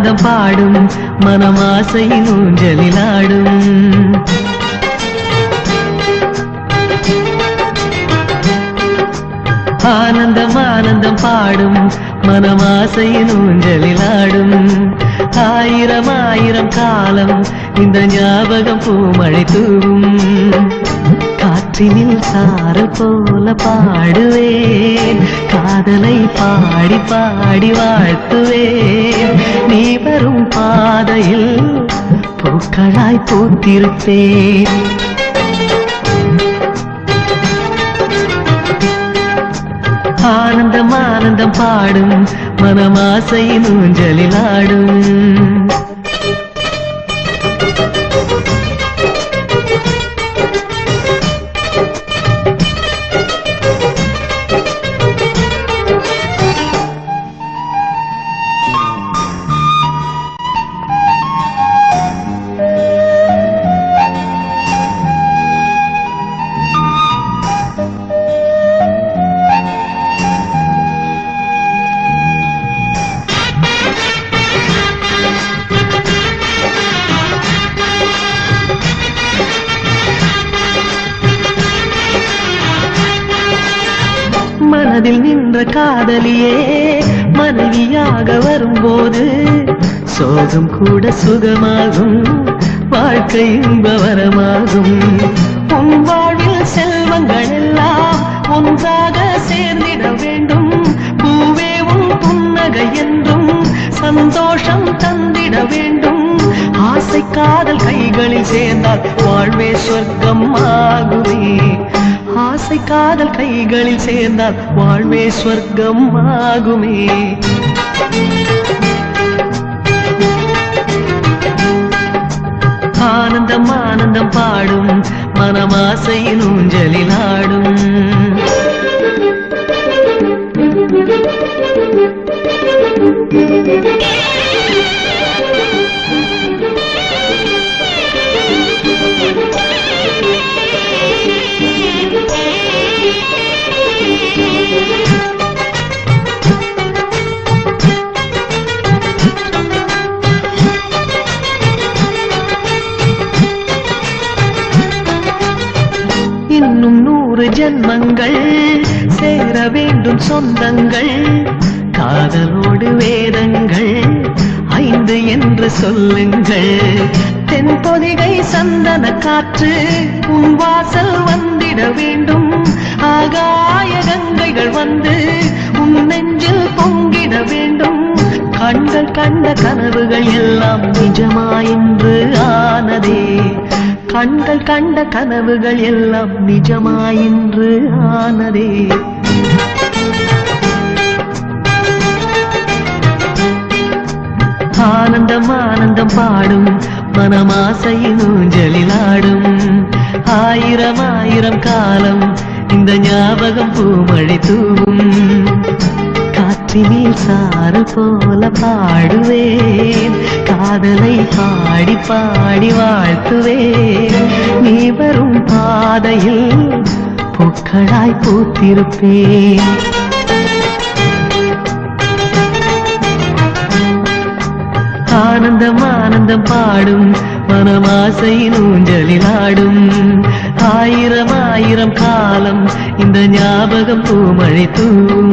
ஆனந்தம் பாடும் மனமாசையின் ஊஞ்சலிலாடும். ஆனந்தம் ஆனந்தம் பாடும் மனமாசையின் ஊஞ்சலிலாடும். ஆயிரம் ஆயிரம் காலம் இந்த ஞாபகம் பூமழை தூவும். காற்றினில் சாரல் போல பாடுவேன், காதலை பாடி பாடி வாழ்த்துவேன். நீ வரும் பாதையில் பூக்களாய் பூத்திருப்பேன். ஆனந்தம் ஆனந்தம் பாடும் மனமாசையின் ஊஞ்சலிலாடும். மனதில் நின்ற காதலியே மனைவியாக வரும்போது சோகம் கூட சுகமாகும், வாழ்க்கை இன்பவரமாகும். உன் வாழ்வில் செல்வங்கள் எல்லாம் ஒன்றாக சேர்ந்திட வேண்டும். பூவே உன் புன்னகை என்றும் சந்தோஷம் தந்திட வேண்டும். ஆசை காதல் கைகளில் சேர்ந்தால் வாழ்வே சொர்க்கம் ஆகுமே. ஆசை காதல் கைகளில் சேர்ந்தால் வாழ்வே சொர்க்கம் ஆகுமே. ஆனந்தம் ஆனந்தம் பாடும் மனமாசையின் ஊஞ்சலிலாடும். இன்னும் 100 ஜென்மங்கள் சேர வேண்டும் சொந்தங்கள். காதலோடு வேதங்கள் 5 என்று சொல்லுங்கள். தென்பொதிகை சந்தன காற்று உன் வாசல் வந்திட வேண்டும். ஆகாய கங்கைகள் வந்து உன் நெஞ்சில் பொங்கிட வேண்டும். கண்கள் கண்ட கனவுகள் எல்லாம் நிஜமாயின்று ஆனதே. கண்கள் கண்ட கனவுகள் எல்லாம் நிஜமாயின்று ஆனதே. ஆனந்தம் ஆனந்தம் பாடும் மனமாசையின் ஊஞ்சலிலாடும். ஆயிரம் ஆயிரம் காலம் இந்த ஞாபகம் பூமழை தூவும். காற்றினில் சாரல் போல பாடுவேன், காதலை பாடி பாடி வாழ்த்துவேன். நீ வரும் பாதையில் பூக்களாய் பூத்திருப்பேன். ஆனந்தம் ஆனந்தம் பாடும் மனமாசையின் ஊஞ்சலிலாடும். ஆயிரம் ஆயிரம் காலம் இந்த ஞாபகம் பூமழை தூவும்.